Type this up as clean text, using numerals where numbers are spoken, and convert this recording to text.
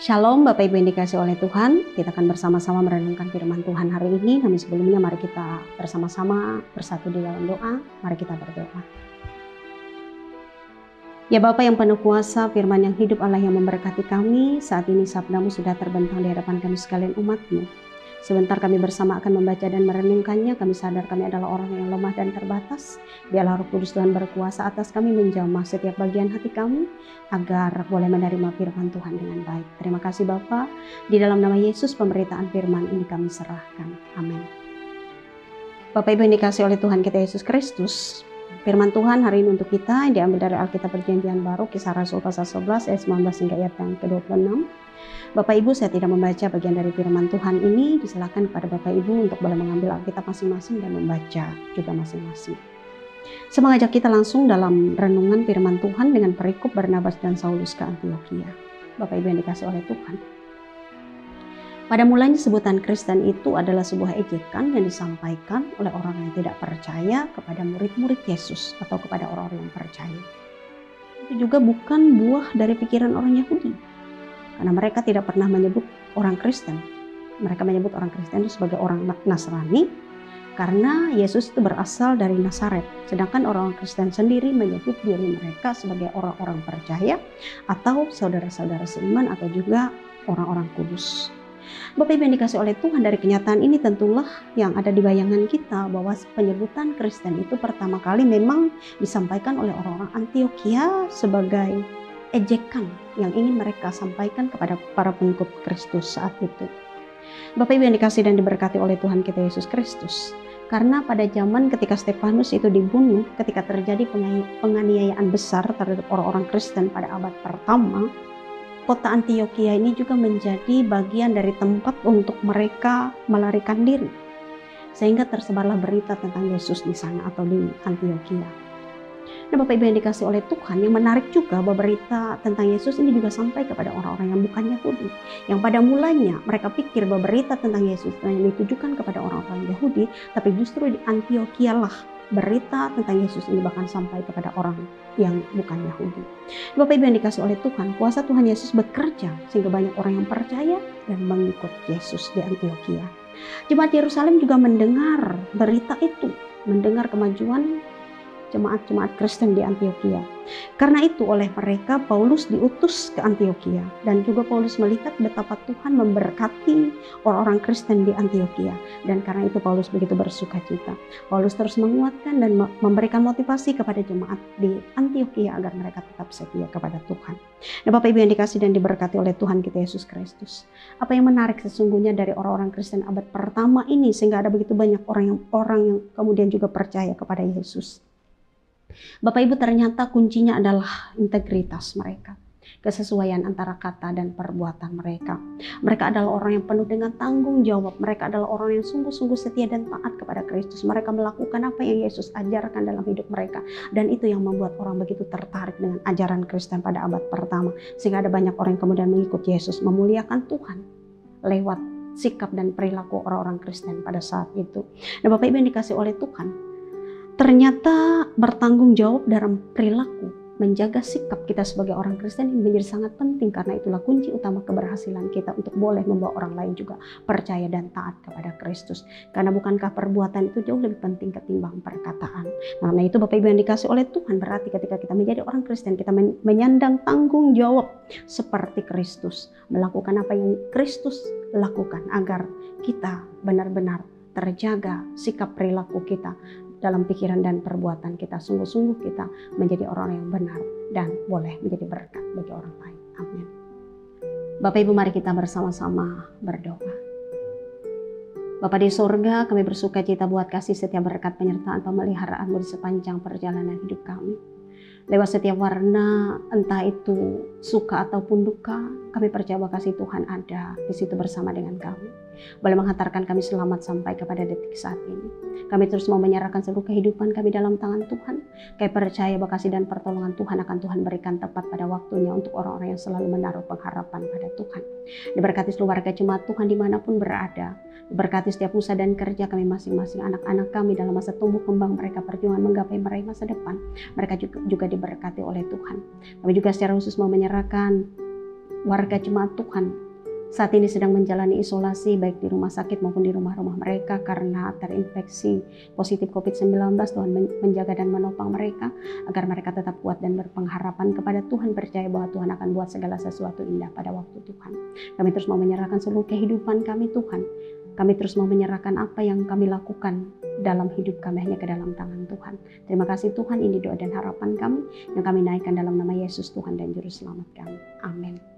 Shalom Bapak Ibu yang dikasih oleh Tuhan, kita akan bersama-sama merenungkan firman Tuhan hari ini. Namun sebelumnya mari kita bersama-sama bersatu di dalam doa, mari kita berdoa. Ya Bapa yang penuh kuasa, firman yang hidup, Allah yang memberkati kami, saat ini sabdamu sudah terbentang di hadapan kami sekalian umat-Mu. Sebentar kami bersama akan membaca dan merenungkannya. Kami sadar kami adalah orang yang lemah dan terbatas. Biarlah Roh Kudus Tuhan berkuasa atas kami, menjamah setiap bagian hati kami agar boleh menerima firman Tuhan dengan baik. Terima kasih Bapa. Di dalam nama Yesus pemberitaan firman ini kami serahkan. Amin. Bapak Ibu yang dikasih oleh Tuhan kita Yesus Kristus, firman Tuhan hari ini untuk kita diambil dari Alkitab Perjanjian Baru, Kisah Rasul pasal 11 ayat 19 hingga ayat yang ke-26. Bapak Ibu, saya tidak membaca bagian dari firman Tuhan ini, disilakan kepada Bapak Ibu untuk boleh mengambil Alkitab masing-masing dan membaca juga masing-masing. Saya mengajak kita langsung dalam renungan firman Tuhan dengan perikop Barnabas dan Saulus ke Antiokhia. Bapak Ibu yang dikasih oleh Tuhan. Pada mulanya sebutan Kristen itu adalah sebuah ejekan yang disampaikan oleh orang yang tidak percaya kepada murid-murid Yesus atau kepada orang-orang yang percaya. Itu juga bukan buah dari pikiran orang Yahudi. Karena mereka tidak pernah menyebut orang Kristen. Mereka menyebut orang Kristen itu sebagai orang Nasrani karena Yesus itu berasal dari Nazaret. Sedangkan orang Kristen sendiri menyebut diri mereka sebagai orang-orang percaya atau saudara-saudara seiman atau juga orang-orang kudus. Bapak Ibu yang dikasih oleh Tuhan, dari kenyataan ini tentulah yang ada di bayangan kita bahwa penyebutan Kristen itu pertama kali memang disampaikan oleh orang-orang Antiokhia sebagai ejekan yang ingin mereka sampaikan kepada para pengikut Kristus saat itu. Bapak Ibu yang dikasih dan diberkati oleh Tuhan kita Yesus Kristus, karena pada zaman ketika Stefanus itu dibunuh, ketika terjadi penganiayaan besar terhadap orang-orang Kristen pada abad pertama, kota Antiokhia ini juga menjadi bagian dari tempat untuk mereka melarikan diri, sehingga tersebarlah berita tentang Yesus di sana atau di Antiokhia. Nah Bapak Ibu yang dikasih oleh Tuhan, yang menarik juga bahwa berita tentang Yesus ini juga sampai kepada orang-orang yang bukan Yahudi. Yang pada mulanya mereka pikir bahwa berita tentang Yesus hanya ditujukan kepada orang-orang Yahudi, tapi justru di Antiokhia lah berita tentang Yesus ini bahkan sampai kepada orang yang bukan Yahudi. Bapak Ibu yang dikasih oleh Tuhan, kuasa Tuhan Yesus bekerja sehingga banyak orang yang percaya dan mengikut Yesus di Antiokhia. Jemaat Yerusalem juga mendengar berita itu, mendengar kemajuan jemaat-jemaat Kristen di Antiokhia. Karena itu oleh mereka Paulus diutus ke Antiokhia, dan juga Paulus melihat betapa Tuhan memberkati orang-orang Kristen di Antiokhia, dan karena itu Paulus begitu bersuka cita. Paulus terus menguatkan dan memberikan motivasi kepada jemaat di Antiokhia agar mereka tetap setia kepada Tuhan. Nah Bapak Ibu yang dikasih dan diberkati oleh Tuhan kita Yesus Kristus, apa yang menarik sesungguhnya dari orang-orang Kristen abad pertama ini sehingga ada begitu banyak orang yang kemudian juga percaya kepada Yesus? Bapak Ibu, ternyata kuncinya adalah integritas mereka, kesesuaian antara kata dan perbuatan mereka. Mereka adalah orang yang penuh dengan tanggung jawab. Mereka adalah orang yang sungguh-sungguh setia dan taat kepada Kristus. Mereka melakukan apa yang Yesus ajarkan dalam hidup mereka, dan itu yang membuat orang begitu tertarik dengan ajaran Kristen pada abad pertama, sehingga ada banyak orang yang kemudian mengikut Yesus, memuliakan Tuhan lewat sikap dan perilaku orang-orang Kristen pada saat itu. Nah Bapak Ibu yang dikasih oleh Tuhan, ternyata bertanggung jawab dalam perilaku, menjaga sikap kita sebagai orang Kristen ini menjadi sangat penting, karena itulah kunci utama keberhasilan kita untuk boleh membawa orang lain juga percaya dan taat kepada Kristus. Karena bukankah perbuatan itu jauh lebih penting ketimbang perkataan. Nah itu Bapak Ibu yang dikasih oleh Tuhan, berarti ketika kita menjadi orang Kristen, kita menyandang tanggung jawab seperti Kristus, melakukan apa yang Kristus lakukan agar kita benar-benar terjaga sikap perilaku kita dalam pikiran dan perbuatan kita, sungguh-sungguh kita menjadi orang yang benar dan boleh menjadi berkat bagi orang lain. Amin. Bapak Ibu, mari kita bersama-sama berdoa. Bapa di surga, kami bersuka cita buat kasih setiap berkat penyertaan pemeliharaan-Mu di sepanjang perjalanan hidup kami. Lewat setiap warna, entah itu suka ataupun duka, kami percaya bahwa kasih Tuhan ada di situ bersama dengan kami. Boleh menghantarkan kami selamat sampai kepada detik saat ini. Kami terus mau menyerahkan seluruh kehidupan kami dalam tangan Tuhan. Kami percaya bahwa kasih dan pertolongan Tuhan akan Tuhan berikan tepat pada waktunya untuk orang-orang yang selalu menaruh pengharapan pada Tuhan. Diberkati seluruh warga jemaat Tuhan dimanapun berada. Diberkati setiap usaha dan kerja kami masing-masing, anak-anak kami dalam masa tumbuh kembang mereka, perjuangan menggapai meraih masa depan. Mereka juga diberkati oleh Tuhan. Kami juga secara khusus mau menyerahkan warga jemaat Tuhan saat ini sedang menjalani isolasi baik di rumah sakit maupun di rumah-rumah mereka karena terinfeksi positif COVID-19. Tuhan menjaga dan menopang mereka agar mereka tetap kuat dan berpengharapan kepada Tuhan, percaya bahwa Tuhan akan buat segala sesuatu indah pada waktu Tuhan. Kami terus mau menyerahkan seluruh kehidupan kami Tuhan. Kami terus mau menyerahkan apa yang kami lakukan dalam hidup kami hanya ke dalam tangan Tuhan. Terima kasih Tuhan, ini doa dan harapan kami yang kami naikkan dalam nama Yesus Tuhan dan Juru Selamat kami. Amin.